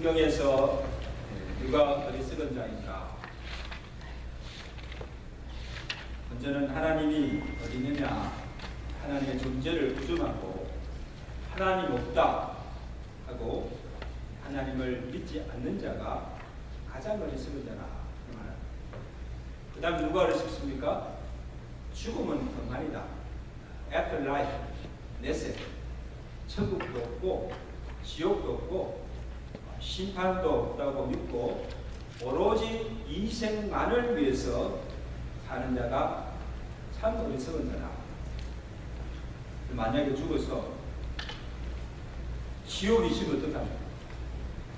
성경에서 누가 어리석은 자인가? 먼저는 하나님이 어디 있느냐? 하나님의 존재를 부정하고 하나님 없다 하고 하나님을 믿지 않는 자가 가장 어리석은 자라. 그 다음 누가 어리석습니까? 죽음은 평안이다. After life, 내세. 천국도 없고 지옥도 없고 심판도 없다고 믿고 오로지 이 생만을 위해서 사는 자가 참 어리석은 자다. 만약에 죽어서 지옥이 있으면 어떡합니까?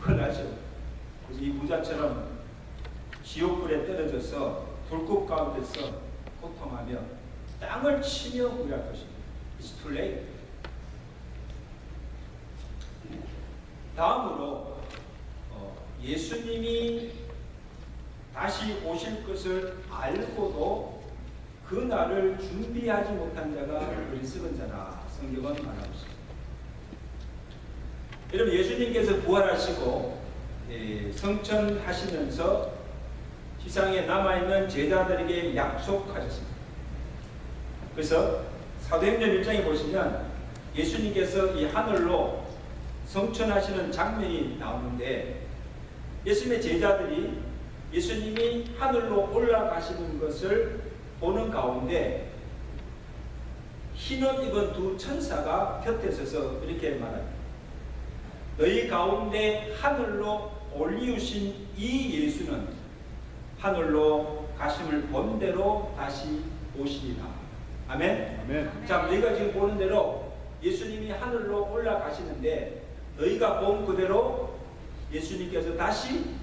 큰일 나죠. 그래서 이 부자처럼 지옥불에 떨어져서 불꽃 가운데서 고통하며 땅을 치며 후회할 것입니다. It's too late. 다음으로 예수님이 다시 오실 것을 알고도 그 날을 준비하지 못한 자가 어리석은 자라 성경은 말하고 있습니다. 여러분, 예수님께서 부활하시고 성천하시면서 지상에 남아있는 제자들에게 약속하셨습니다. 그래서 사도행전 1장에 보시면 예수님께서 이 하늘로 성천하시는 장면이 나오는데 예수님의 제자들이 예수님이 하늘로 올라가시는 것을 보는 가운데 흰옷 입은 두 천사가 곁에 서서 이렇게 말합니다. 너희 가운데 하늘로 올리우신 이 예수는 하늘로 가심을 본 대로 다시 오시리라. 아멘? 아멘. 자, 너희가 지금 보는 대로 예수님이 하늘로 올라가시는데 너희가 본 그대로 예수님께서 다시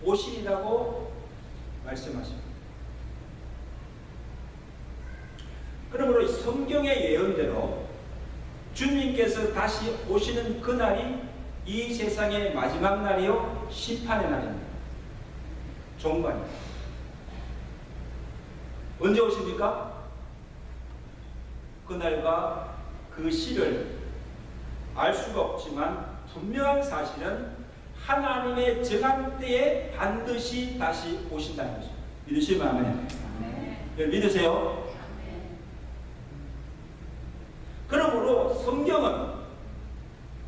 오시리라고 말씀하십니다. 그러므로 성경의 예언대로 주님께서 다시 오시는 그날이 이 세상의 마지막 날이요 심판의 날입니다. 종관입니다. 언제 오십니까? 그날과 그 시를 알 수가 없지만 분명한 사실은 하나님의 정한 때에 반드시 다시 오신다는 것입니다. 믿으시면 아멘. 네, 믿으세요? 그러므로 성경은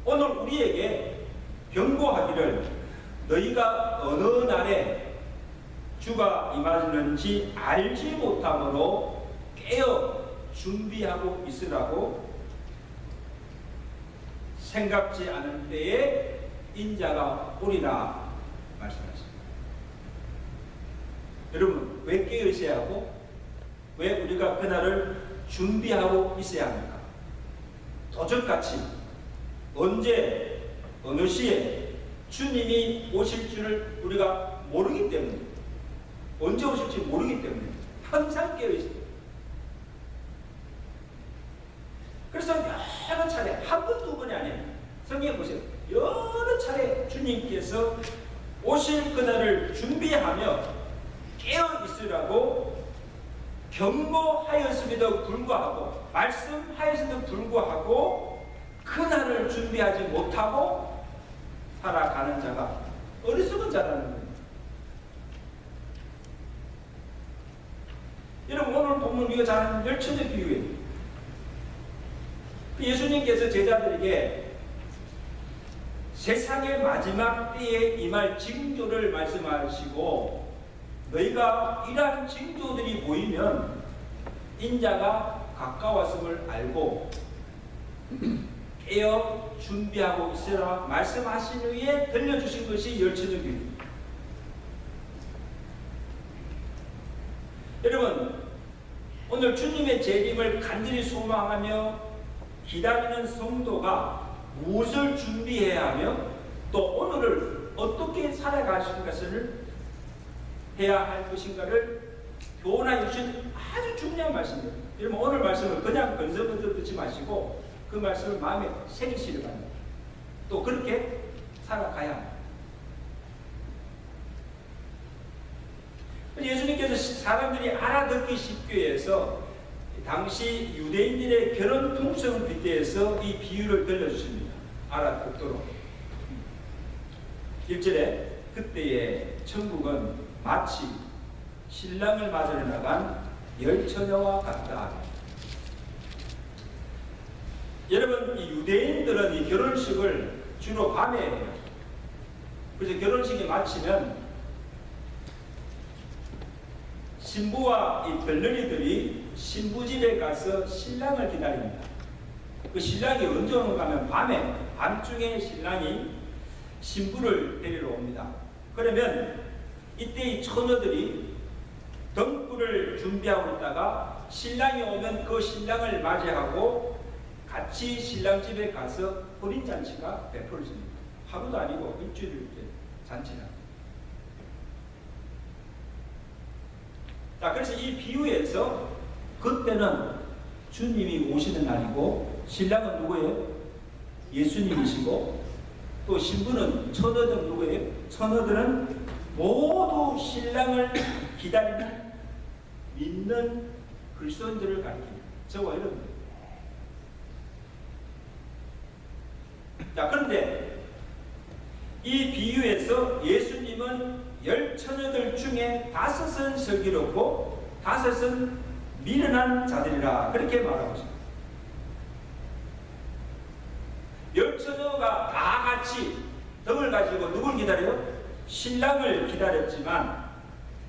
오늘 우리에게 경고하기를 너희가 어느 날에 주가 임하는지 알지 못함으로 깨어 준비하고 있으라고 생각지 않은 때에 인자가 오리라 말씀하십니다. 여러분, 왜 깨어 있어야 하고 왜 우리가 그날을 준비하고 있어야 합니까? 도적같이 언제 어느 시에 주님이 오실 줄을 우리가 모르기 때문에 언제 오실지 모르기 때문에 항상 깨어 있습니다. 그래서 여러 차례 한 번, 두 번이 아니에요. 성경에 보세요. 여러 차례 주님께서 오실 그날을 준비하며 깨어 있으라고 경고하였음에도 불구하고 말씀하였음에도 불구하고 그날을 준비하지 못하고 살아가는 자가 어리석은 자라는 거예요. 여러분, 오늘 본문 우리가 잘 아는 열천의 비유예요. 예수님께서 제자들에게 세상의 마지막 때에 임할 징조를 말씀하시고 너희가 이러한 징조들이 보이면 인자가 가까웠음을 알고 깨어 준비하고 있으라 말씀하신 후에 들려주신 것이 열천의 비유입니다. 여러분, 오늘 주님의 재림을 간절히 소망하며 기다리는 성도가 무엇을 준비해야 하며 또 오늘을 어떻게 살아가실 것을 해야 할 것인가를 교훈해 주신 아주 중요한 말씀입니다. 여러분, 오늘 말씀을 그냥 건성건성 듣지 마시고 그 말씀을 마음에 새기시길 바랍니다. 또 그렇게 살아가야 합니다. 예수님께서 사람들이 알아듣기 쉽게 해서 당시 유대인들의 결혼 풍습을 빗대어서 이 비유를 들려주십니다. 알아듣도록. 1절에 그때의 천국은 마치 신랑을 맞으러 나간 열 처녀와 같다. 여러분, 이 유대인들은 이 결혼식을 주로 밤에 해요. 그래서 결혼식이 마치면 신부와 이 별너리들이 신부 집에 가서 신랑을 기다립니다. 그 신랑이 언제 오는가 하면 밤중에 신랑이 신부를 데리러 옵니다. 그러면 이때 이 처녀들이 등불을 준비하고 있다가 신랑이 오면 그 신랑을 맞이하고 같이 신랑 집에 가서 혼인잔치가 베풀어집니다. 하루도 아니고 일주일 이렇게 잔치를 합니다. 자, 그래서 이 비유에서 그때는 주님이 오시는 날이고 신랑은 누구예요? 예수님이시고 또 신부는 처녀들은 누구예요? 처녀들은 모두 신랑을 기다리는 믿는 그리스도인들을 가리킵니다. 저와 여러분. 자, 그런데 이 비유에서 예수님은 열 처녀들 중에 5은 슬기롭고 5은 미련한 자들이라 그렇게 말하고 있습니다. 열 처녀가 다 같이 등을 가지고 누굴 기다려요? 신랑을 기다렸지만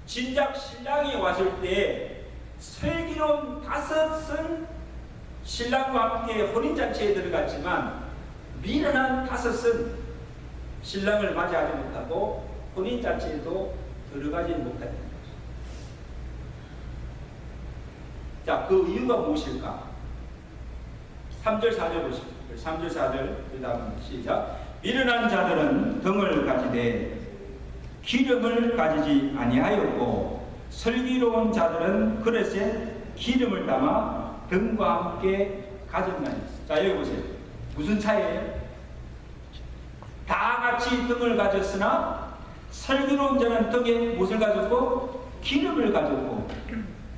진작 신랑이 왔을 때 슬기로운 5은 신랑과 함께 혼인잔치에 들어갔지만 미련한 5은 신랑을 맞이하지 못하고 혼인잔치에도 들어가지 못했던 거죠. 자, 그 이유가 무엇일까? 3절 4절 보십시오. 3절 4절 그 다음 시작. 미련한 자들은 등을 가지되 기름을 가지지 아니하였고 슬기로운 자들은 그릇에 기름을 담아 등과 함께 가졌나니. 자, 여기 보세요. 무슨 차이예요? 다 같이 등을 가졌으나 슬기로운 자는 등에 무엇을 가졌고 기름을 가졌고,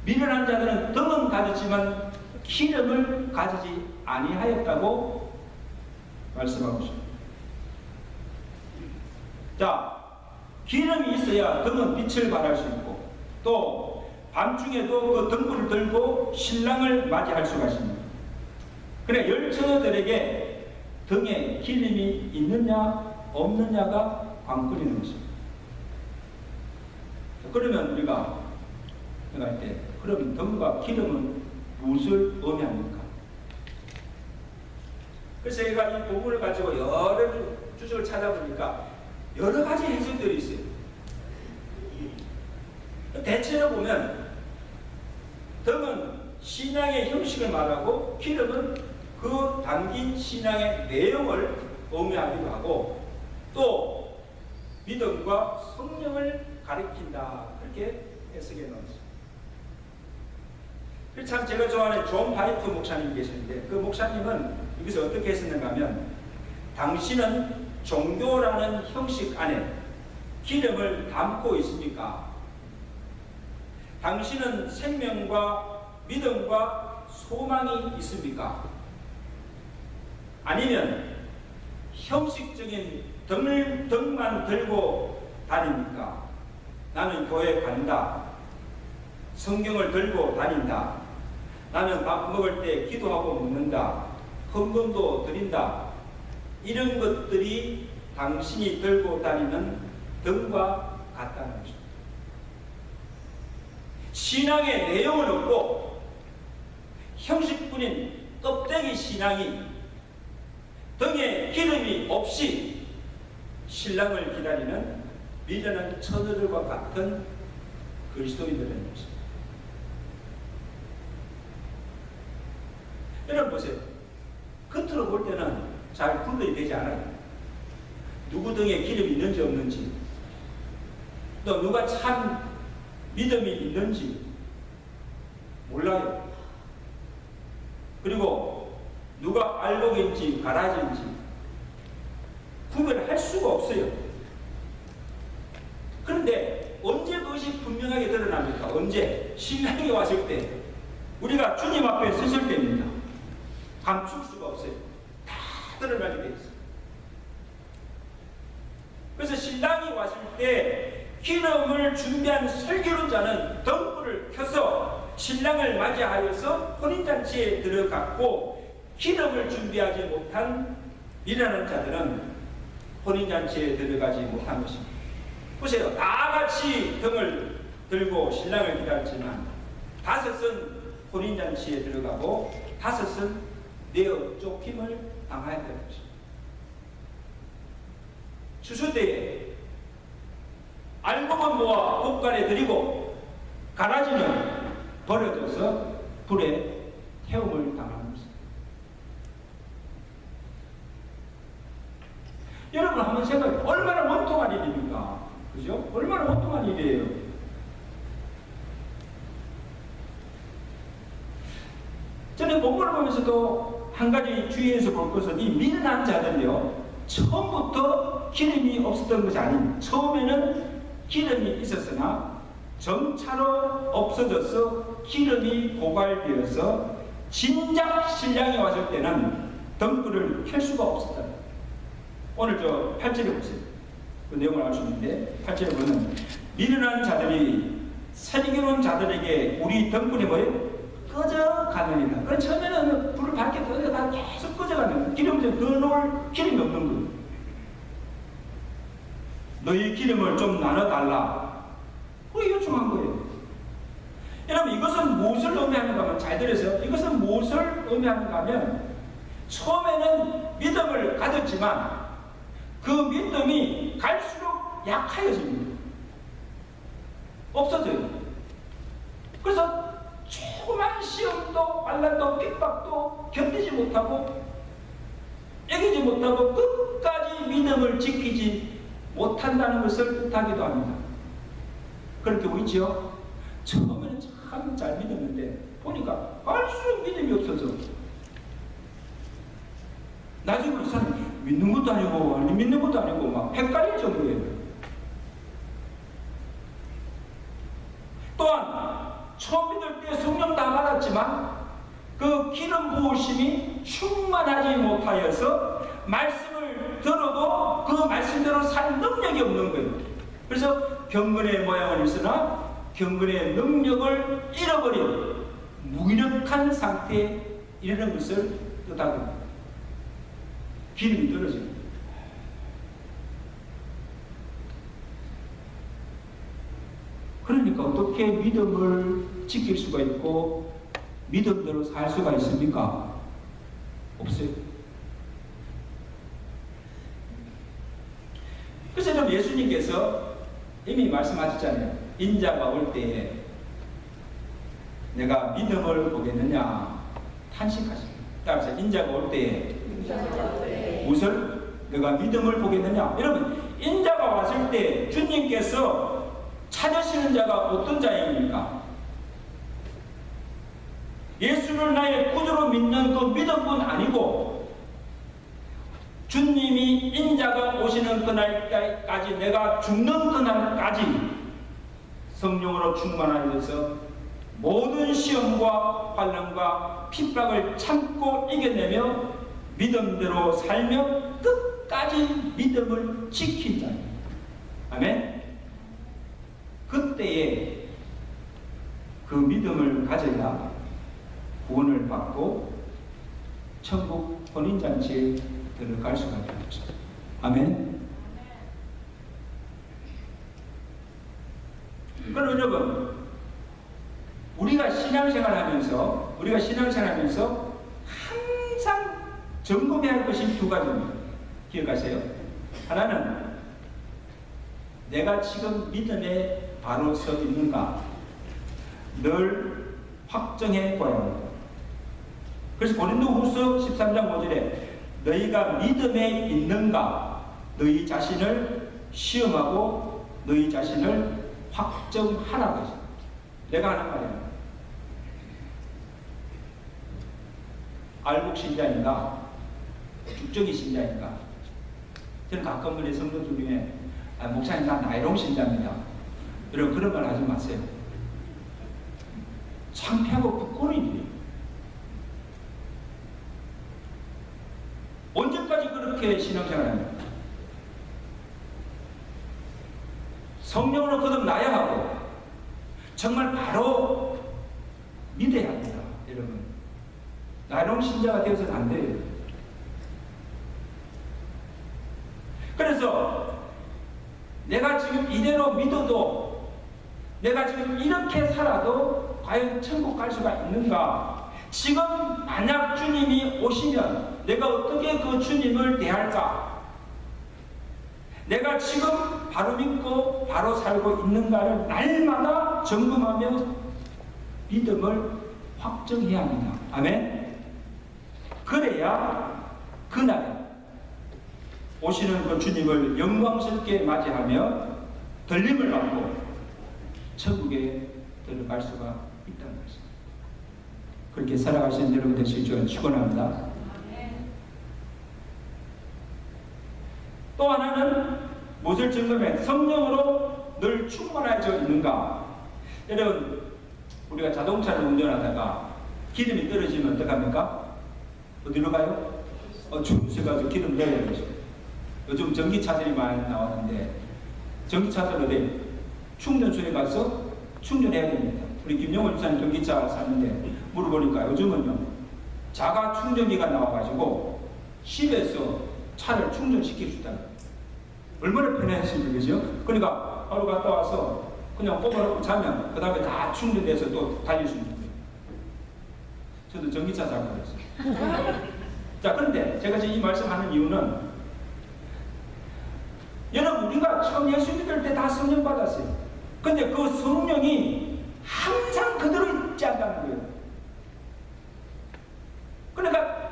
미련한 자들은 등은 가졌지만 기름을 가지지 아니하였다고 말씀하고 있습니다. 자, 기름이 있어야 등은 빛을 발할 수 있고 또 밤중에도 그 등불을 들고 신랑을 맞이할 수가 있습니다. 그래, 열 처녀들에게 등에 기름이 있느냐 없느냐가 관건인 것입니다. 그러면 우리가 할 때 그럼 등과 기름은 무엇을 의미합니까? 그래서 제가 이 부분을 가지고 여러 주석을 찾아보니까 여러 가지 해석들이 있어요. 대체로 보면 등은 신앙의 형식을 말하고 기름은 그 담긴 신앙의 내용을 의미하기도 하고 또 믿음과 성령을 가리킨다, 그렇게 해석해 놓았습니다. 참 제가 좋아하는 존 화이트 목사님이 계시는데 그 목사님은 여기서 어떻게 했었는가 하면 당신은 종교라는 형식 안에 기름을 담고 있습니까? 당신은 생명과 믿음과 소망이 있습니까? 아니면 형식적인 등만 들고 다닙니까? 나는 교회 간다. 성경을 들고 다닌다. 나는 밥 먹을 때 기도하고 먹는다. 헌금도 드린다. 이런 것들이 당신이 들고 다니는 등과 같다는 것입니다. 신앙의 내용은 없고 형식뿐인 껍데기 신앙이 등에 기름이 없이 신랑을 기다리는 미련한 처녀들과 같은 그리스도인들인 것입니다. 여러분 보세요. 겉으로 볼 때는 잘 분별이 되지 않아요. 누구 등에 기름이 있는지 없는지, 또 누가 참 믿음이 있는지 몰라요. 그리고 누가 알곡인지 가라지인지 구별할 수가 없어요. 그런데 언제 그것이 분명하게 드러납니까? 언제? 신랑이 왔을 때, 우리가 주님 앞에 서실 때입니다. 감출 수가 없어요. 다 드러나게 돼 있어요. 그래서 신랑이 왔을 때 기름을 준비한 설교자는 등불을 켜서 신랑을 맞이하여서 혼인잔치에 들어갔고, 기름을 준비하지 못한 미련한 자들은 혼인잔치에 들어가지 못한 것입니다. 보세요. 다 같이 등을 들고 신랑을 기다렸지만 5은 혼인잔치에 들어가고 5은 내어 쫓김을 당해야 되는 것입니다. 추수때에 알곡은 모아 곳간에 들이고 가라지는 버려져서 불에 태움을 당하는 것입니다. 여러분 한번 생각해. 얼마나 원통한 일입니까? 그죠? 얼마나 원통한 일이에요. 저는 본문을 보면서도 한 가지 주의해서 볼 것은, 이 미련한 자들이요, 처음부터 기름이 없었던 것이 아닙니다. 처음에는 기름이 있었으나 점차로 없어져서 기름이 고갈되어서 진작 신랑이 왔을 때는 등불을 켤 수가 없었다. 오늘 저 8절에 보세요. 그 내용을 알 수 있는데, 8절에 보면 미련한 자들이 새기는 자들에게 우리 등불이 뭐예요? 꺼져가느니라. 그럼 처음에는 불을 밝게 꺼져가 계속 꺼져가는, 기름을 더 넣을 기름이 없는 거예요. 너희 기름을 좀 나눠달라. 그거 요청한 거예요. 여러분, 이것은 무엇을 의미하는가 하면, 잘 들으세요. 이것은 무엇을 의미하는가 하면, 처음에는 믿음을 가졌지만 그 믿음이 갈수록 약해집니다. 없어져요. 그래서 조그만 시험도 환난도 핍박도 견디지 못하고 이기지 못하고 끝까지 믿음을 지키지 못한다는 것을 뜻하기도 합니다. 그렇게 보이죠? 처음에는 참 잘 믿었는데 보니까 갈수록 믿음이 없어져. 나중에 이 사람이 믿는 것도 아니고 안 믿는 것도 아니고 막 헷갈릴 정도예요. 또한 처음 믿을 때 성령 다 받았지만 그 기름 부으심이 충만하지 못하여서 말씀을 들어도 그 말씀대로 살 능력이 없는 거예요. 그래서 경건의 모양은 있으나 경건의 능력을 잃어버린 무기력한 상태에 이르는 것을 뜻하고 있습니다. 기름이 떨어집니다. 그러니까 어떻게 믿음을 지킬 수가 있고 믿음대로 살 수가 있습니까? 없어요. 그래서 좀 예수님께서 이미 말씀하셨잖아요. 인자가 올 때에 내가 믿음을 보겠느냐 탄식하십니다. 따라서 인자가 올 때에 무엇을? 내가 믿음을 보겠느냐. 여러분, 인자가 왔을 때 주님께서 찾으시는 자가 어떤 자입니까? 예수를 나의 구주로 믿는 그 믿음뿐 아니고 주님이 인자가 오시는 그날까지, 내가 죽는 그날까지 성령으로 충만하여서 모든 시험과 환난과 핍박을 참고 이겨내며 믿음대로 살며 끝까지 믿음을 지킨 자입니다. 아멘. 그때에 그 믿음을 가져야 구원을 받고 천국 혼인잔치에 들어갈 수가 있는 것입니다. 아멘. 그럼 여러분, 우리가 신앙생활하면서 항상 점검해야 할 것이 두 가지입니다. 기억하세요. 하나는 내가 지금 믿음에 바로 서 있는가 늘 확정해 보아야 합니다. 그래서 고린도후서 13장 5절에 너희가 믿음에 있는가 너희 자신을 시험하고 너희 자신을 확정하라고 했습니다. 내가 하는 말이야. 알곡 신자인가 죽정이 신자인가. 저는 가끔 우리 성도 중에 목사님 나 나이롱 신자입니다. 여러분 그런 말 하지 마세요. 창피하고 부끄러운 일이에요. 언제까지 그렇게 신앙생활 합니까? 성령으로 거듭나야 하고 정말 바로 믿어야 합니다. 여러분, 나이롱 신자가 되어서는 안 돼요. 그래서 내가 지금 이대로 믿어도, 내가 지금 이렇게 살아도 과연 천국 갈 수가 있는가? 지금 만약 주님이 오시면 내가 어떻게 그 주님을 대할까? 내가 지금 바로 믿고 바로 살고 있는가를 날마다 점검하며 믿음을 확정해야 합니다. 아멘? 그래야 그날 오시는 그 주님을 영광스럽게 맞이하며 들림을 받고 천국에 들어갈 수가 있다는 것입니다. 그렇게 살아가시는 여러분 되시길 저는 축원합니다. 또 하나는 무엇을 점검해? 성령으로 늘 충만해져 있는가? 여러분, 우리가 자동차를 운전하다가 기름이 떨어지면 어떡합니까? 어디로 가요? 주무세 가지고 기름 넣어야 되죠. 요즘 전기차들이 많이 나왔는데 전기차들은 어디 충전소에 가서 충전해야 됩니다. 우리 김영월 집사님 전기차 샀는데 물어보니까 요즘은요 자가 충전기가 나와가지고 집에서 차를 충전시킬 수 있다. 얼마나 편했습니까, 그죠? 그러니까 바로 갔다 와서 그냥 꼽아놓고 자면 그 다음에 다 충전돼서 또 달릴 수 있는 거예요. 저도 전기차 살 뻔했어요. 자, 그런데 제가 지금 이 말씀하는 이유는 여러분, 우리가 처음 예수 믿을 때 다 성령 받았어요. 근데 그 성령이 항상 그대로 있지 않다는 거예요. 그러니까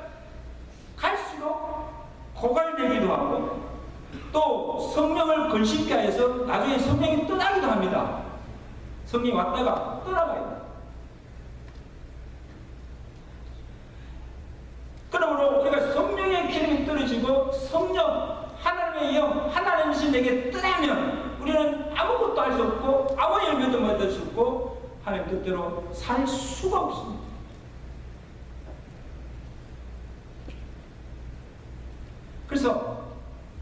갈수록 고갈되기도 하고 또 성령을 걸식케 해서 나중에 성령이 떠나기도 합니다. 성령이 왔다가 떠나가요. 그러므로 우리가 성령의 기름이 떨어지고 성령, 하나님의 영, 하나님이신 내게 떠나면 우리는 아무것도 할 수 없고 아무 열매도 받을 수 없고 하나님 뜻대로 살 수가 없습니다. 그래서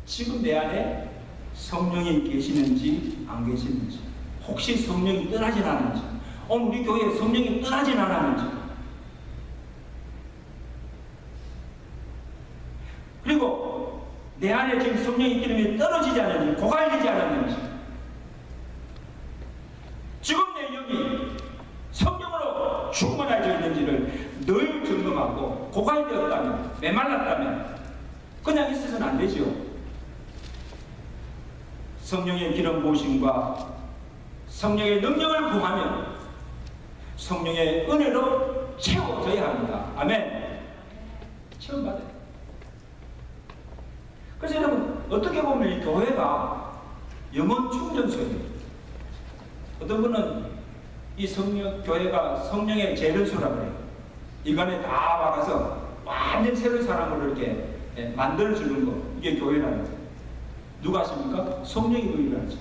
지금 내 안에 성령이 계시는지 안 계시는지, 혹시 성령이 떠나진 않았는지, 오늘 우리 교회에 성령이 떠나진 않았는지, 그리고 내 안에 지금 성령의 기름이 떨어지지 않았는지, 고갈되지 않았는지, 지금 내 영이 성령으로 충만해져 있는지를 늘 점검하고, 고갈되었다면, 메말랐다면 그냥 있어서는 안 되죠. 성령의 기름 부으심과 성령의 능력을 구하며 성령의 은혜로 채워져야 합니다. 아멘. 체험받아요. 그래서 여러분, 어떻게 보면 이 교회가 영혼 충전소예요. 어떤 분은 이 교회가 성령의 재련소라고 그래요. 이간에 다 와가서 완전 새로운 사람으로 이렇게 만들어주는 거, 이게 교회라는 거예요. 누가 하십니까? 성령이 그 일을 하죠.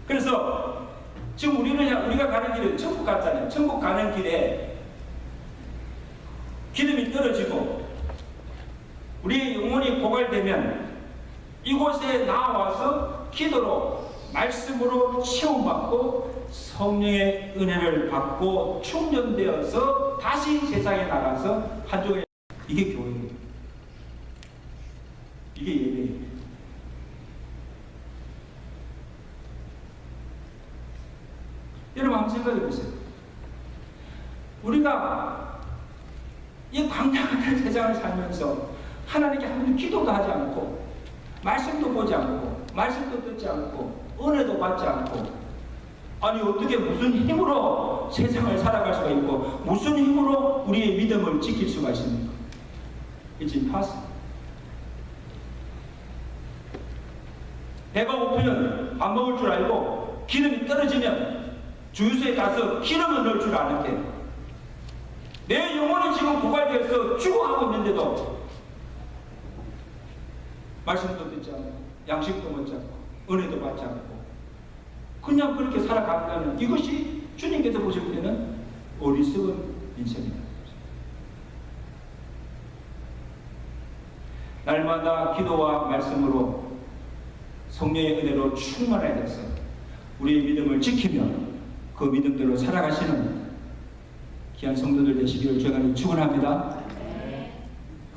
그래서 지금 우리가 가는 길은 천국 갔잖아요. 천국 가는 길에 기름이 떨어지고 우리의 영혼이 고갈되면 이곳에 나와서 기도로, 말씀으로 체험받고 성령의 은혜를 받고 충전되어서 다시 세상에 나가서 한 주에, 이게 교회예요. 이게 예배예요. 여러분 한번 생각해 보세요. 우리가 이 광야 같은 세상을 살면서 하나님께 한 번 기도도 하지 않고 말씀도 보지 않고 말씀도 듣지 않고 은혜도 받지 않고, 아니 어떻게 무슨 힘으로 세상을 살아갈 수가 있고 무슨 힘으로 우리의 믿음을 지킬 수가 있습니까? It's impossible. 배가 고프면 밥 먹을 줄 알고 기름이 떨어지면 주유소에 가서 기름을 넣을 줄 아는데 내 영혼이 지금 고갈되어서 죽어가고 있는데도 말씀도 듣지 않고 양식도 먹지 않고 은혜도 받지 않고 그냥 그렇게 살아가면 이것이 주님께서 보실 때는 어리석은 인생이다. 날마다 기도와 말씀으로 성령의 은혜로 충만해야 돼서 우리의 믿음을 지키며 그 믿음대로 살아가시는 귀한 성도들 되시기를 주님으로 축원합니다.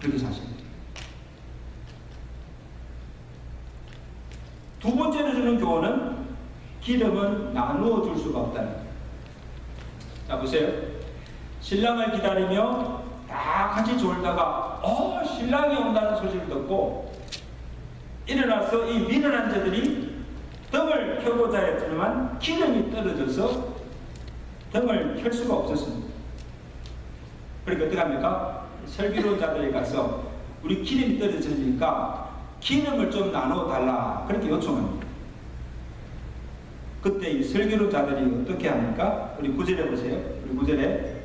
그렇게 사십니다. 두 번째로 주는 교훈은 기름은 나누어 줄 수가 없다는 거예요. 자, 보세요. 신랑을 기다리며 다 같이 졸다가 신랑이 온다는 소식을 듣고 일어나서 이 미련한 자들이 등을 켜고자 했지만 기름이 떨어져서 등을 켤 수가 없었습니다. 그러니까 어떻게 합니까? 설교자들에 가서 우리 기름이 떨어지니까 기름을 좀 나눠 달라 그렇게 요청합니다. 그때 이 설교자들이 어떻게 합니까? 우리 9절에 보세요. 우리 9절에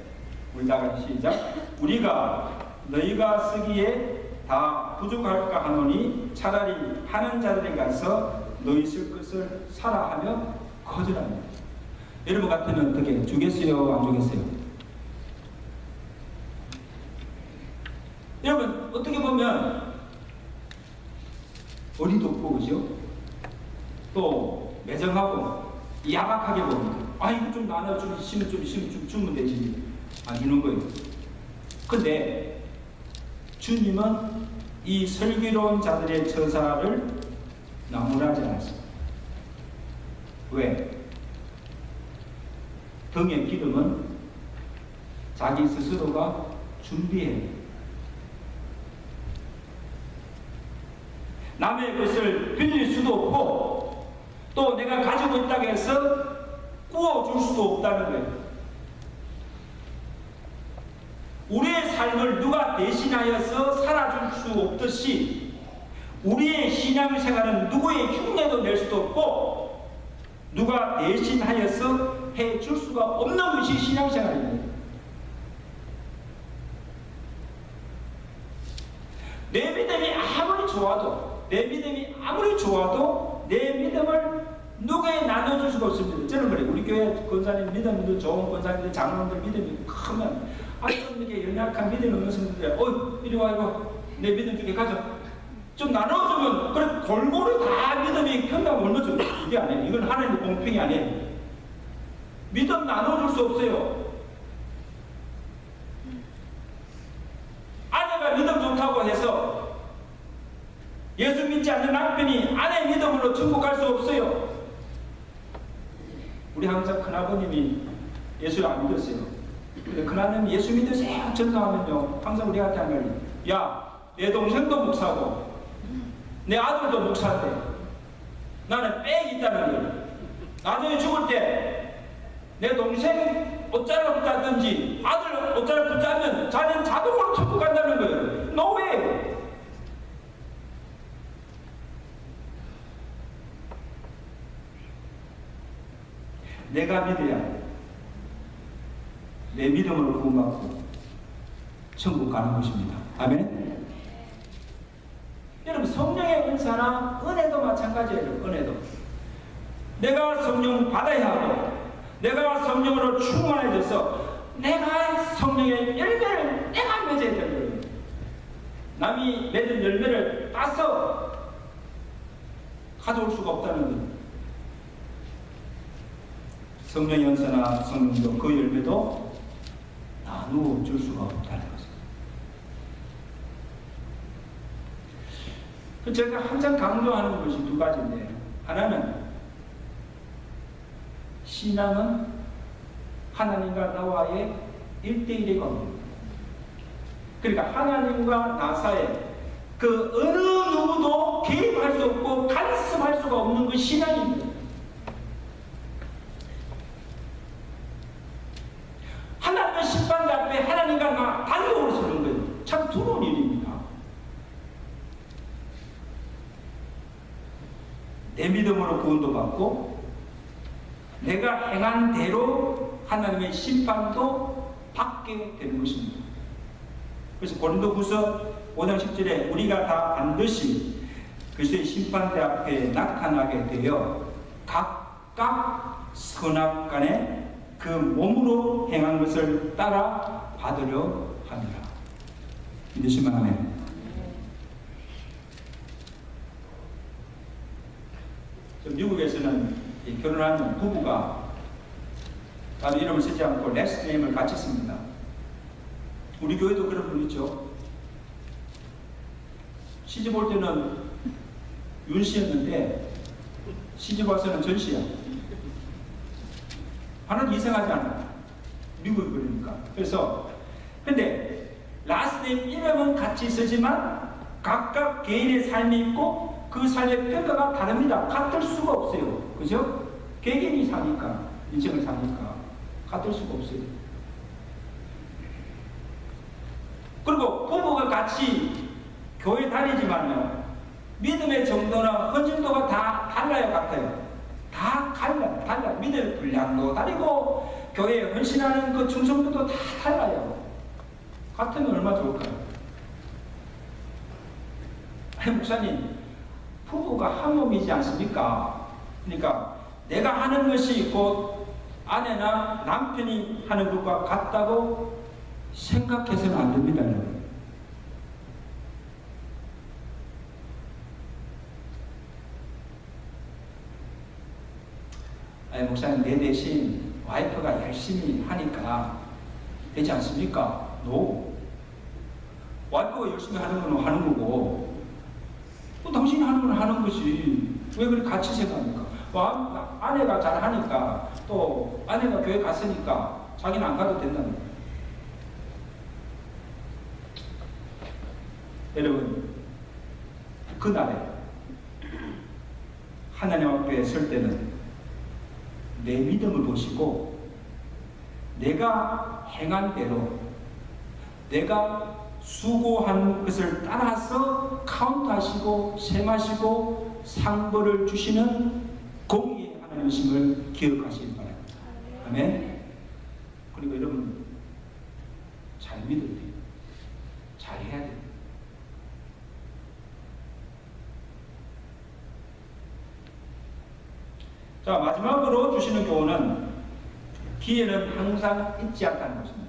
우리 다 시작. 우리가 너희가 쓰기에 다 부족할까 하노니 차라리 하는 자들에 가서 너희 쓸 것을 사라 하며 거절합니다. 여러분 같으면 어떻게 주겠어요? 안 주겠어요? 여러분 어떻게 보면 어리도 없고 그죠? 또 매정하고 야박하게 봅니다. 이거 좀 나눠주시면 좀 주면 되지. 안 주는 거예요. 근데 주님은 이 슬기로운 자들의 처사를 나무라지 않았습니다. 왜? 등의 기름은 자기 스스로가 준비해야 해요. 남의 것을 빌릴 수도 없고 또 내가 가지고 있다고 해서 구워줄 수도 없다는 거예요. 우리의 삶을 누가 대신하여서 살아줄 수 없듯이 우리의 신앙생활은 누구의 흉내도 낼 수도 없고 누가 대신하여서 해줄 수가 없는 것이 신앙생활입니다. 내 믿음이 아무리 좋아도 내 믿음을 누구에 나눠줄 수가 없습니다. 저는 그래요. 우리 교회 권사님 믿음도 좋은 권사님들 장로님들 믿음이 크면 좀 이렇게 연약한 믿음이 없는 성도들 이리 와 이거 내 믿음 중에 가져 좀 나눠주면 그래 골고루 다 믿음이 편하고 얼마죠? 이게 아니에요. 이건 하나님의 공평이 아니에요. 믿음 나눠줄 수 없어요. 아내가 믿음 좋다고 해서 예수 믿지 않는 남편이 아내 믿음으로 천국 갈 수 없어요. 우리 항상 큰아버님이 예수를 안 믿었어요. 근데 큰아버님이 예수 믿으세요 전도하면요 항상 우리한테 하는 말이 야, 내 동생도 목사고 내 아들도 목사인데 나는 빽이 있다는 거예요. 나중에 죽을 때 내 동생 옷자락 붙잡든지 아들 옷자락 붙잡으면 자네는 자동으로 천국 간다는 거예요. 너 왜? 내가 믿어야 내 믿음으로 구원받고 천국 가는 것입니다. 아멘. 여러분 성령의 은사나 은혜도 마찬가지예요. 은혜도 내가 성령 받아야 하고 내가 성령으로 충만해져서 내가 성령의 열매를 내가 맺어야 되는 거예요. 남이 맺은 열매를 따서 가져올 수가 없다는 거예요. 성령의 은사나 성령도 그 열매도 나누어 줄 수가 없다는 것입니다. 제가 항상 강조하는 것이 두 가지인데 하나는 신앙은 하나님과 나와의 1대1의 관계입니다. 그러니까 하나님과 나 사이에 그 어느 누구도 개입할 수 없고 간섭할 수가 없는 그 신앙입니다. 하나님의 심판대 앞에 하나님과 나 단독으로 서는 거예요. 참 두려운 일입니다. 내 믿음으로 구원도 받고 내가 행한 대로 하나님의 심판도 받게 되는 것입니다. 그래서 고린도후서 5장 10절에 우리가 다 반드시 그리스도의 심판대 앞에 나타나게 되어 각각 선악간에 그 몸으로 행한 것을 따라 받으려 합니다. 믿으시면 아멘. 이 결혼한 부부가 다른 이름을 쓰지 않고 레스트 네임을 같이 씁니다. 우리 교회도 그런 분 있죠. 시집 올 때는 윤 씨였는데 시집 와서는 전 씨야. 하나도 이상하지 않아. 미국이 그러니까. 그래서 근데 라스트 네임 이름은 같이 쓰지만 각각 개인의 삶이 있고 그 삶의 평가가 다릅니다. 같을 수가 없어요. 그죠? 개개인이 사니까, 인생을 사니까 같을 수가 없어요. 그리고 부부가 같이 교회 다니지만요, 믿음의 정도나 헌신도가 다 달라요, 같아요. 다 달라요. 믿음의 분량도 다르고 교회에 헌신하는 그 충성도도 다 달라요. 같으면 얼마나 좋을까요? 아니, 목사님, 부부가 한 몸이지 않습니까? 그러니까 내가 하는 것이 곧 아내나 남편이 하는 것과 같다고 생각해서는 안 됩니다, 여러분. 아니, 목사님, 내 대신 와이프가 열심히 하니까 되지 않습니까? No. 와이프가 열심히 하는 건 하는 거고, 또 당신이 하는 건 하는 것이 왜 그렇게 같이 생각합니까? 아내가 잘 하니까, 또 아내가 교회 갔으니까 자기는 안 가도 된다는 거예요. 여러분, 그날에 하나님 앞에 설 때는 내 믿음을 보시고 내가 행한 대로 내가 수고한 것을 따라서 카운트하시고 셈하시고 상벌을 주시는 공의의 하나님이심을 기억하시기 바랍니다. 아멘. 그리고 여러분, 잘 믿어야 돼요. 잘 해야 돼요. 자, 마지막으로 주시는 교훈은 기회는 항상 잊지 않다는 것입니다.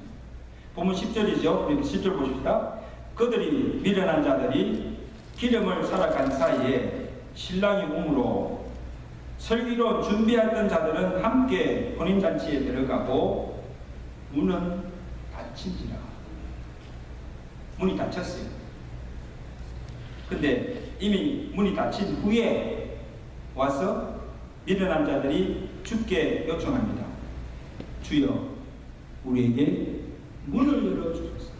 본문 10절이죠. 우리 10절 보십시다. 그들이 미련한 자들이 기름을 살아간 사이에 신랑이 오므로 설기로 준비했던 자들은 함께 혼인잔치에 들어가고 문은 닫힌지라. 문이 닫혔어요. 근데 이미 문이 닫힌 후에 와서 미련한 자들이 주께 요청합니다. 주여, 우리에게 문을 열어주소서.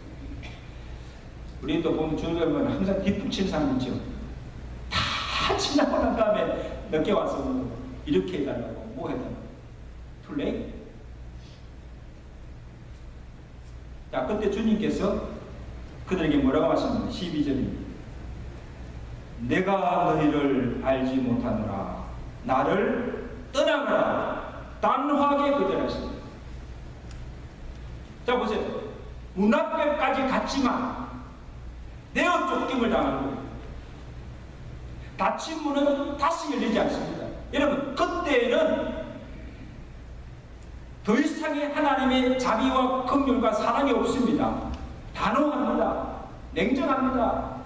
우리도 보면 주님은 항상 뒷북치는 사람 있죠. 다 지나고 난 다음에 늦게 와서 이렇게 해달라고, 뭐 해달라고. Too late. 자, 그때 주님께서 그들에게 뭐라고 하셨는지 12절입니다. 내가 너희를 알지 못하노라. 나를 떠나가라. 단호하게 거절하십니다. 자, 보세요. 문 앞에까지 갔지만 내어 쫓김을 당하는 거예요. 닫힌 문은 다시 열리지 않습니다. 여러분, 그때는 더 이상의 하나님의 자비와 긍휼과 사랑이 없습니다. 단호합니다. 냉정합니다.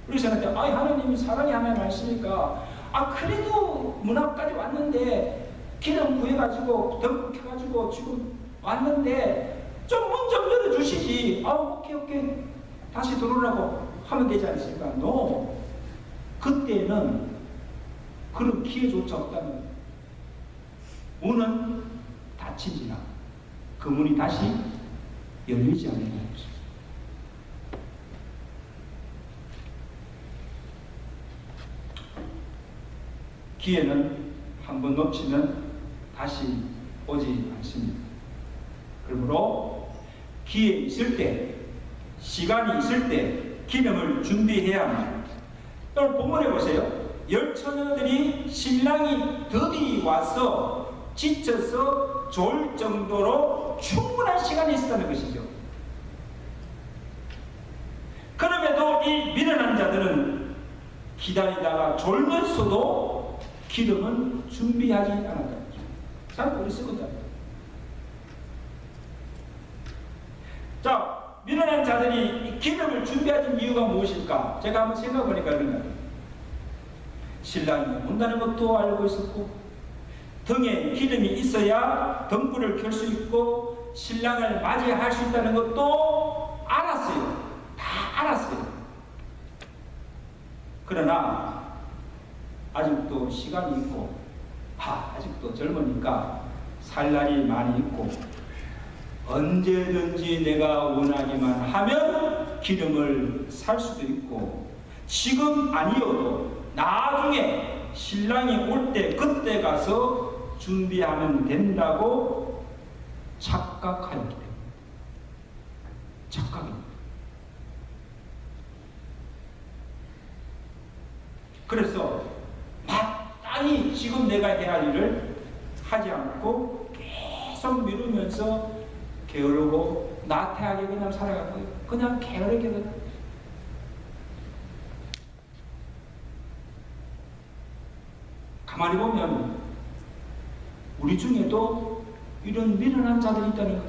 우리 생각할 때, 하나님이 사랑이 하나님 하시니까, 그래도 문 앞까지 왔는데, 기름 구해가지고, 덤 켜가지고, 지금 왔는데, 좀 문 좀 열어주시지. 오케이. 다시 들어오라고 하면 되지 않습니까? No. 그때는 그런 기회조차 없다는 거예요. 문은 닫힌지라. 그 문이 다시 열리지 않는 거예요. 기회는 한번 놓치면 다시 오지 않습니다. 그러므로 기회 있을 때, 시간이 있을 때 기름을 준비해야 합니다. 오늘 본문에 보세요. 10처녀들이 신랑이 더디 와서 지쳐서 졸 정도로 충분한 시간이 있었다는 것이죠. 그럼에도 이 미련한 자들은 기다리다가 졸면서도 기름은 준비하지 않았다는 거죠. 잘 모르겠습니다. 자, 미련한 자들이 이 기름을 준비하는 이유가 무엇일까? 제가 한번 생각해보니까 그런 거예요. 신랑이 온다는 것도 알고 있었고, 등에 기름이 있어야 등불을 켤 수 있고 신랑을 맞이할 수 있다는 것도 알았어요. 다 알았어요. 그러나 아직도 시간이 있고, 아직도 젊으니까 살 날이 많이 있고, 언제든지 내가 원하기만 하면 기름을 살 수도 있고, 지금 아니어도 나중에 신랑이 올 때 그때 가서 준비하면 된다고 착각하였기 때문에. 착각입니다. 그래서 마땅히 지금 내가 해야 할 일을 하지 않고 계속 미루면서 게으르고 나태하게 그냥 살아가고, 그냥 게으르게 그냥. 가만히 보면 우리 중에도 이런 미련한 자들이 있다는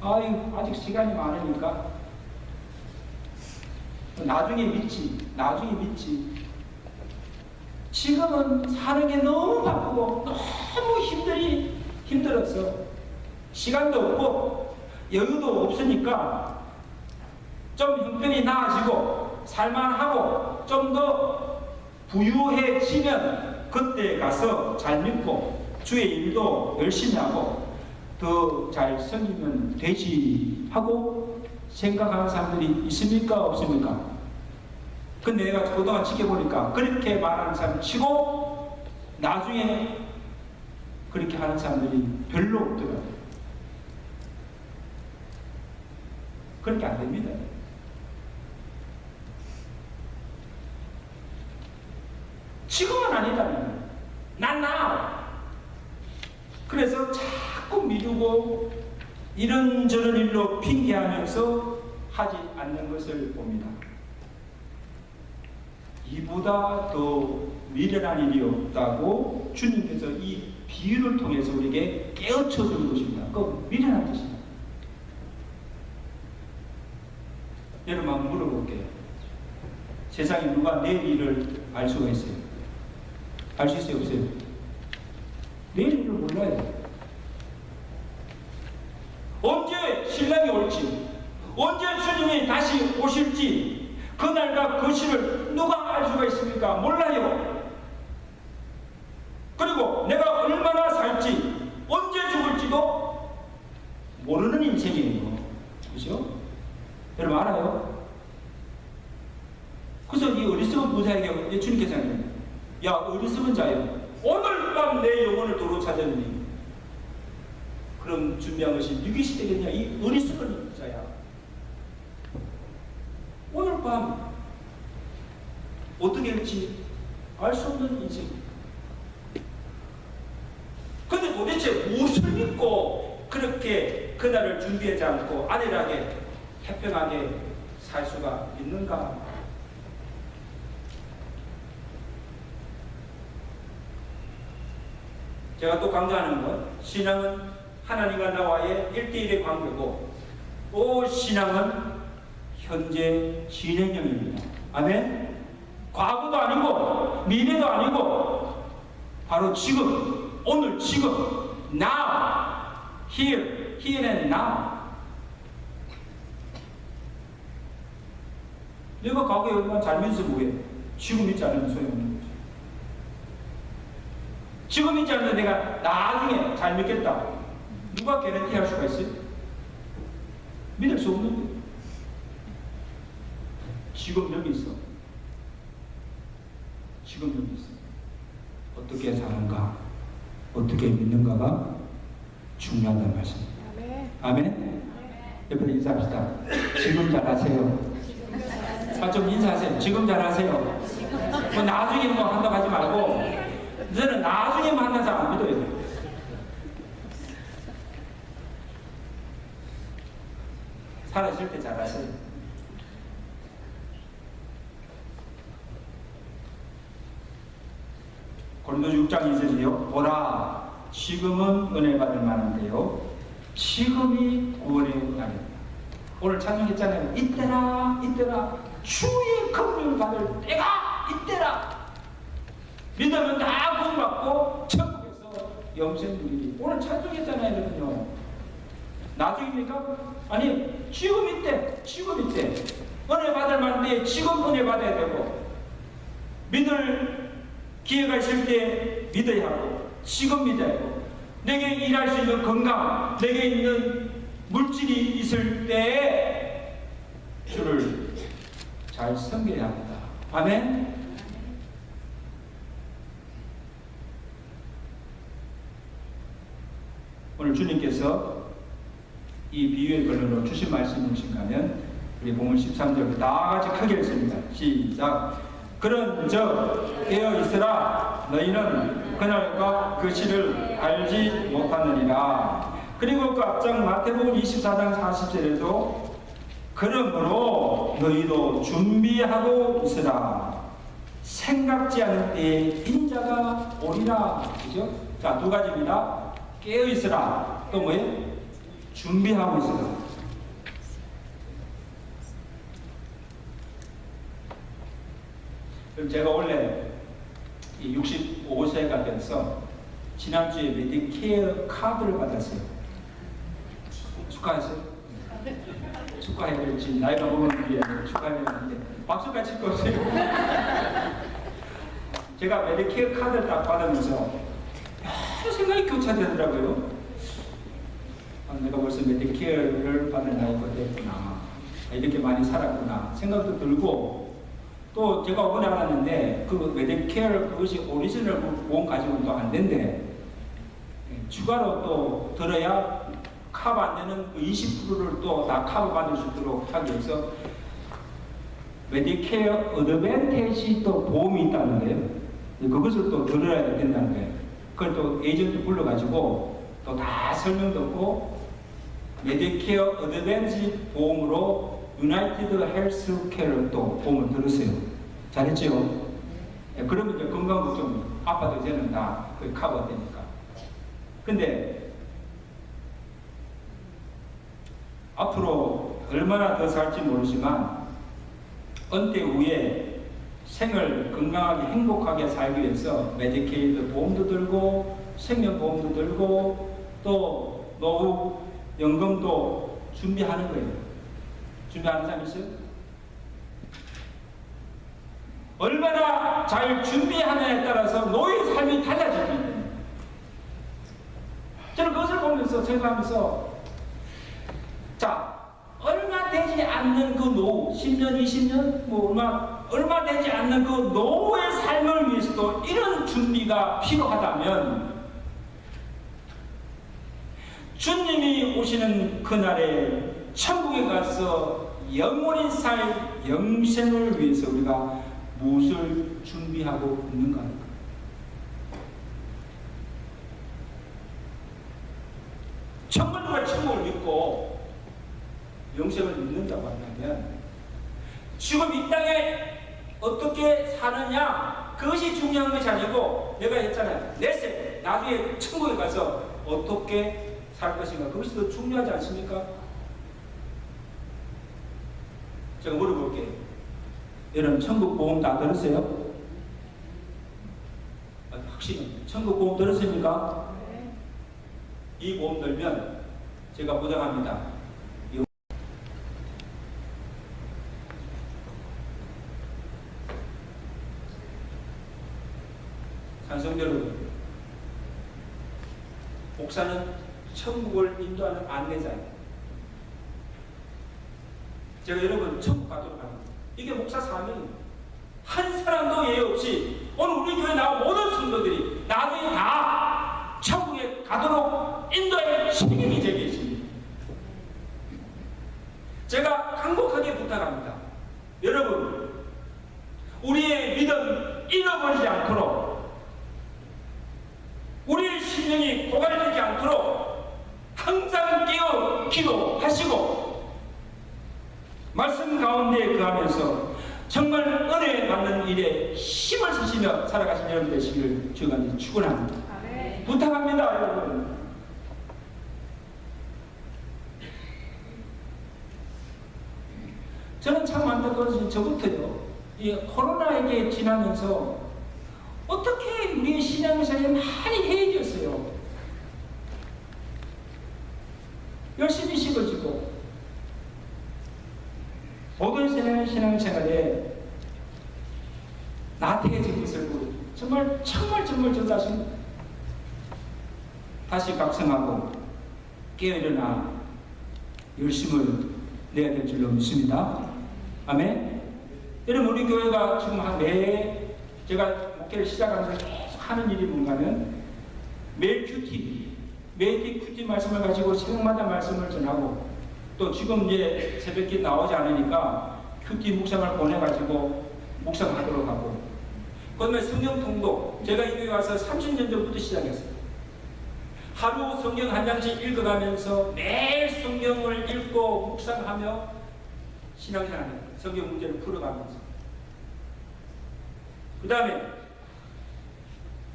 거예요. 아직 시간이 많으니까 나중에 믿지. 지금은 사는 게 너무 바쁘고 너무 힘들어서 시간도 없고 여유도 없으니까 좀 형편이 나아지고 살만하고 좀 더 부유해지면 그때 가서 잘 믿고 주의 일도 열심히 하고 더 잘 섬기면 되지 하고 생각하는 사람들이 있습니까? 없습니까? 근데 내가 그동안 지켜보니까 그렇게 말하는 사람 치고 나중에 그렇게 하는 사람들이 별로 없더라고요. 그렇게 안 됩니다. 지금은 아니다는 거예요. 나. 그래서 자꾸 미루고 이런저런 일로 핑계하면서 하지 않는 것을 봅니다. 이보다 더 미련한 일이 없다고 주님께서 이 비유를 통해서 우리에게 깨우쳐 주는 것입니다. 그 미련한 뜻입니다. 여러분 한번 물어볼게요. 세상에 누가 내일 일을 알 수가 있어요? 알 수 있어요? 없어요? 내일 일을 몰라요. 언제 신랑이 올지, 언제 주님이 다시 오실지, 그날과 그 시를 누가 알 수가 있습니까? 몰라요. 그리고 내가 얼마나 살지, 언제 죽을지도 모르는 인생이에요. 그죠? 여러분 알아요? 그래서 이 어리석은 부자에게 주님께서 하는, 야 어리석은 자여, 오늘 밤 내 영혼을 도로 찾았니? 그럼 준비한 것이 누구시 되겠냐? 이 어리석은 자야. 오늘 밤 어떻게 할지 알 수 없는 인생. 근데 도대체 무엇을 믿고 그렇게 그날을 준비하지 않고 안일하게 태평하게 살 수가 있는가? 제가 또 강조하는 건, 신앙은 하나님과 나와의 1대1의 관계고, 또 신앙은 현재 진행형입니다. 아멘? 과거도 아니고 미래도 아니고 바로 지금, 오늘 지금, now, here and now. 내가 과거에 얼마나 잘 믿어서 뭐해? 지금 믿지 않으면 소용없는 거지. 지금 믿지 않는데 내가 나중에 잘 믿겠다. 누가 개런티 할 수가 있어요? 믿을 수 없는 거예요. 지금 여기 있어. 지금 여기 있어. 어떻게 사는가, 어떻게 믿는가가 중요하다는 말씀입니다. 아멘? 옆에 인사합시다. 지금 잘하세요. 좀 인사하세요. 지금 잘하세요. 뭐 나중에 뭐 한다고 하지 말고, 저는 나중에 만난 사람 안 믿어요. 살아있을 때 잘하세요. 고린도서 6장 2절이요. 보라, 지금은 은혜 받을 만한데요, 지금이 구원의 날입니다. 오늘 찬송했잖아요. 이때라 이때라 주의 긍휼 받을 때가 이때라. 믿으면 다 구원받고 천국에서 영생 누리리. 오늘 찬송했잖아요. 여러분요. 나중입니까? 아니 지금 이때 은혜 받을 만때 지금 은혜 받아야 되고, 믿을 기회가 있을 때 믿어야 하고, 지금 믿어야 하고, 내게 일할 수 있는 건강, 내게 있는 물질이 있을 때에 주를 잘 섬겨야 합니다. 아멘. 오늘 주님께서 이 비유의 근원으로 주신 말씀이 무엇인가 하면 우리 본문 13절 다 같이 크게 읽습니다. 시작. 그런즉 깨어 있으라. 너희는 그날과 그 시를 알지 못하느니라. 그리고 그 앞장 마태복음 24장 40절에도 그러므로 너희도 준비하고 있으라. 생각지 않은 때에 인자가 오리라. 그죠? 자, 두 가지입니다. 깨어 있으라. 또 뭐예요? 준비하고 있으라. 그럼 제가 원래 65세가 돼서 지난주에 메디케어 카드를 받았어요. 축하하세요. 축하해야 될지 나이가 먹은 뒤에 축하해야 되는데 박수까지 칠 거 없어요. 제가 메디케어 카드를 딱 받으면서 생각이 교차되더라고요. 내가 벌써 메디케어를 받는 나이가 됐구나, 이렇게 많이 살았구나 생각도 들고, 또 제가 오늘 알았는데 그 메디케어 그것이 오리지널 보험 가지고는 또 안 된대. 추가로 또 들어야 커버 안 되는 그 20%를 또 다 커버 받을 수 있도록 하기 위해서 메디케어 어드밴티지 또 보험이 있다는 거예요. 그것을 또 들어야 된다는 거예요. 그걸 또 에이전트 불러가지고 또 다 설명 듣고 메디케어 어드밴티지 보험으로 유나이티드 헬스케어를 또 보험을 들었어요. 잘했죠? 그러면 이제 건강 걱정 아파도 이제는 다 거의 커버가 되니까. 근데 앞으로 얼마나 더 살지 모르지만 은퇴 후에 생을 건강하게 행복하게 살기 위해서 메디케이드 보험도 들고 생명보험도 들고 또 노후 연금도 준비하는 거예요. 준비하는 사람 있어요? 얼마나 잘 준비하느냐에 따라서 노예의 삶이 달라질 겁니다. 저는 그것을 보면서 생각하면서, 자, 얼마 되지 않는 그 노후, 10년, 20년, 뭐 얼마 되지 않는 그 노후의 삶을 위해서도 이런 준비가 필요하다면 주님이 오시는 그날에 천국에 가서 영원히 살 영생을 위해서 우리가 무엇을 준비하고 있는가? 천국과 천국을 믿고 영생을 믿는다고 한다면 지금 이 땅에 어떻게 사느냐 그것이 중요한 것이 아니고, 내가 했잖아요. 내 생, 나중에 천국에 가서 어떻게 살 것인가, 그것이 더 중요하지 않습니까? 제가 물어볼게요. 여러분 천국 보험 다 들었어요? 확실히 천국 보험 들었습니까? 네. 이 보험 들면 제가 보장합니다. 찬송 여러분, 목사는 천국을 인도하는 안내자예요. 제가 여러분 천국 가도록 합니다. 이게 목사 사명입니다. 한 사람도 예외 없이 오늘 우리 교회 나온 모든 성도들이 나중에 다 천국에 가도록 인도할 책임이 제게 있습니다. 제가 간곡하게 부탁합니다. 여러분, 우리의 믿음 잃어버리지 않도록, 우리의 심령이 고갈되지 않도록 항상 깨어 기도하시고 말씀 가운데 거하면서 정말 은혜 받는 일에 힘을 쓰시며 살아가신 여러분 되시기를 주가 축원합니다. 부탁합니다, 여러분. 저는 참 안타까워서 저부터요. 이 코로나에게 지나면서 어떻게 우리의 신앙생활이 많이 해이졌어요. 열심히 식어지고 모든 신앙생활에 나태해진 것을 보고 정말 저 자신 다시 각성하고 깨어일어나 열심을 내야 될 줄로 믿습니다. 아멘. 여러분, 우리 교회가 지금 제가 목회를 시작하면서 계속 하는 일이 뭔가면 매일 큐티 말씀을 가지고 새벽마다 말씀을 전하고, 또 지금 이제 새벽에 나오지 않으니까 큐티 묵상을 보내가지고 묵상하도록 하고, 그다음에 성경 통독, 제가 이 교회 와서 30년 전부터 시작했어요. 하루 성경 한 장씩 읽어가면서 매일 성경을 읽고 묵상하며 신앙생활, 성경 문제를 풀어가면서, 그 다음에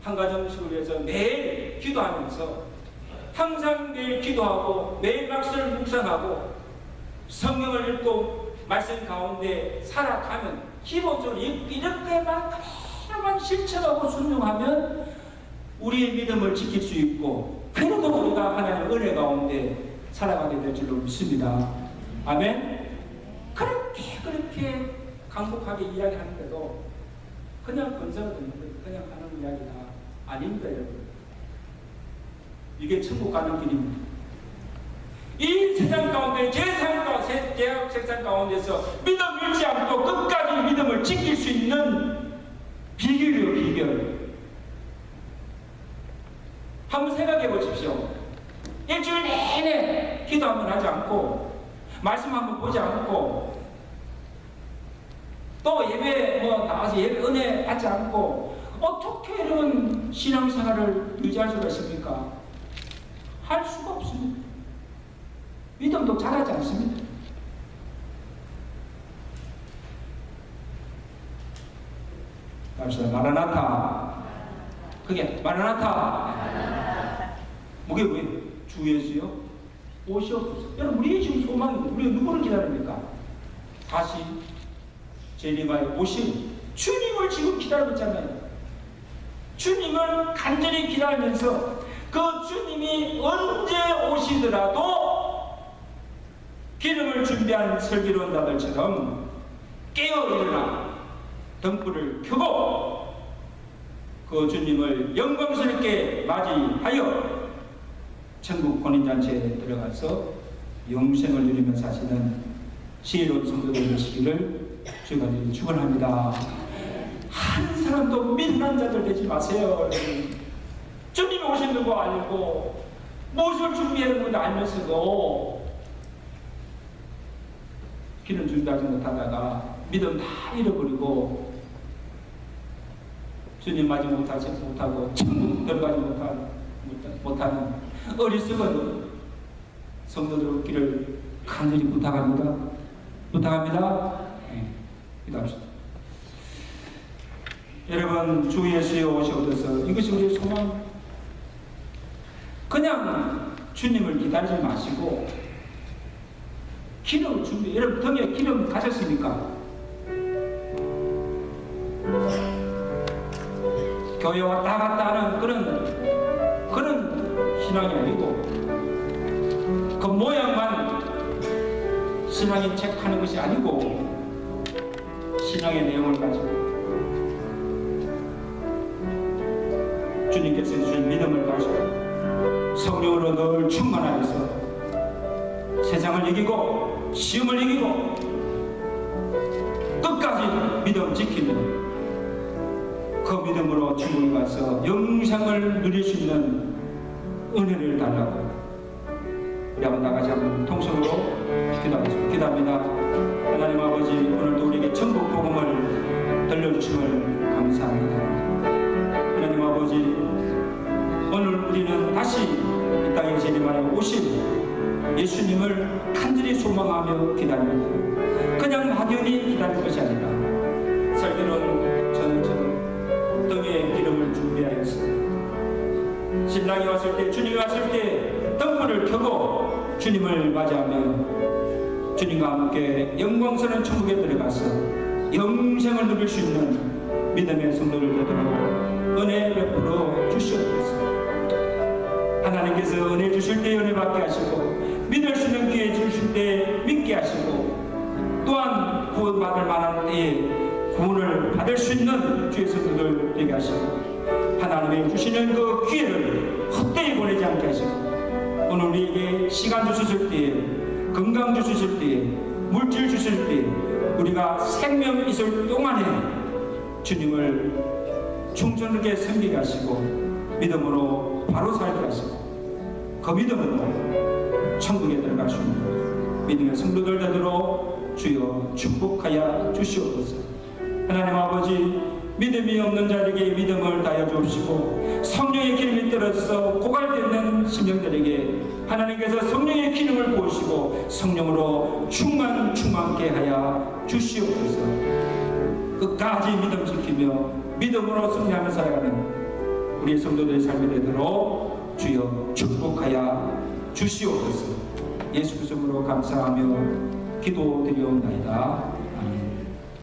한가정식을 위해서 매일 기도하면서 항상 매일 기도하고 매일 말씀을 묵상하고 성경을 읽고 말씀 가운데 살아가면 기본적으로 이렇게만 그대로만 실천하고 순종하면 우리의 믿음을 지킬 수 있고, 그래도 우리가 하나님의 은혜 가운데 살아가게 될 줄로 믿습니다. 아멘. 그렇게 강력하게 이야기하는데도 그냥 건설을 듣는 거예요. 그냥 하는 이야기가 아닙니다, 여러분. 이게 천국 가는 길입니다. 이 세상 가운데, 세상 가운데서 믿음 잃지 않고 끝까지 믿음을 지킬 수 있는 비결이에요, 비결. 한번 생각해 보십시오. 일주일 내내 기도 한번 하지 않고, 말씀 한번 보지 않고, 또 예배 나와서 예배 은혜 받지 않고 어떻게 이런 신앙생활을 유지할 수가 있습니까? 할 수가 없습니다. 믿음도 자라지 않습니다. 갑시다. 마라나타. 그게 마라나타. 그게 왜? 주 예수요? 오시옵소서. 여러분, 우리의 지금 소망입니다. 우리가 누구를 기다립니까? 다시 재림하여 오신 주님을 지금 기다리고 있잖아요. 주님을 간절히 기다리면서 그 주님이 언제 오시더라도 기름을 준비한 슬기로운 자들처럼 깨어 일어나 등불을 켜고 그 주님을 영광스럽게 맞이하여 천국 혼인잔치에 들어가서 영생을 누리며 사시는 지혜로운 성도들 되시기를 주가 축원합니다. 한 사람도 믿는 자들 되지 마세요. 주님이 오시는 거 알고 무엇을 준비하는 거 알면서도 기름 준비하지 못하다가 믿음 다 잃어버리고 주님 맞이 못하고 천국 들어가지 못하는 어리석은 성도들 없기를 간절히 부탁합니다. 네, 기도합시다. 여러분, 주 예수에 오셔서 이것이 우리의 소망. 그냥 주님을 기다리지 마시고 기름 준비. 여러분, 등에 기름 가졌습니까? 교회 왔다 갔다 하는 그런 신앙이 아니고 그 모양만 신앙인 책 하는 것이 아니고 신앙의 내용을 가지고 주님께서 주신 믿음을 가지고 성령으로 늘 충만하여서 세상을 이기고 시험을 이기고 끝까지 믿음 지키는 그 믿음으로 천국에 가서 영생을 누릴 수 있는 은혜를 달라고 우리 한번 나가지 한번 통성으로 기도하겠습니다. 기도합니다. 하나님 아버지, 오늘도 우리에게 천국 복음을 들려주심을 감사합니다. 하나님 아버지, 오늘 우리는 다시 이 땅에 재림하여 오신 예수님을 간절히 소망하며 기다립니다. 그냥 막연히 기다릴 것이 아니라 설교는 저는처럼 등에 기름을 준비하였습니다. 신랑이 왔을 때, 주님이 왔을 때 등불을 켜고 주님을 맞이하며 주님과 함께 영광스러운 천국에 들어가서 영생을 누릴 수 있는 믿음의 성도를 되도록 은혜 베풀어 주시옵소서. 하나님께서 은혜 주실 때 은혜 받게 하시고 믿을 수 있는 기회 주실 때 믿게 하시고 또한 구원받을 만한 때에 구원을 받을 수 있는 주의 성도들 되게 하시고 하나님의 주시는 그 기회를 헛되이 보내지 않게 하시고 오늘 우리에게 시간 주셨을 때에 건강 주셨을 때에 물질 주실 때에 우리가 생명 있을 동안에 주님을 충성하게 섬기게 하시고 믿음으로 바로 살게 하시고 그 믿음으로 천국에 들어갈 수 있는 믿음의 성도들 되도록 주여 축복하여 주시옵소서. 하나님 아버지, 믿음이 없는 자에게 믿음을 다여 주옵시고 성령의 기름이 떨어져서 고갈되는 심령들에게 하나님께서 성령의 기름을 부으시고 성령으로 충만케 하여 주시옵소서. 끝까지 믿음 지키며 믿음으로 승리하며 살아가는 우리 성도들의 삶이 되도록 주여 축복하여 주시옵소서. 예수 그리스도로 감사하며 기도드리옵나이다.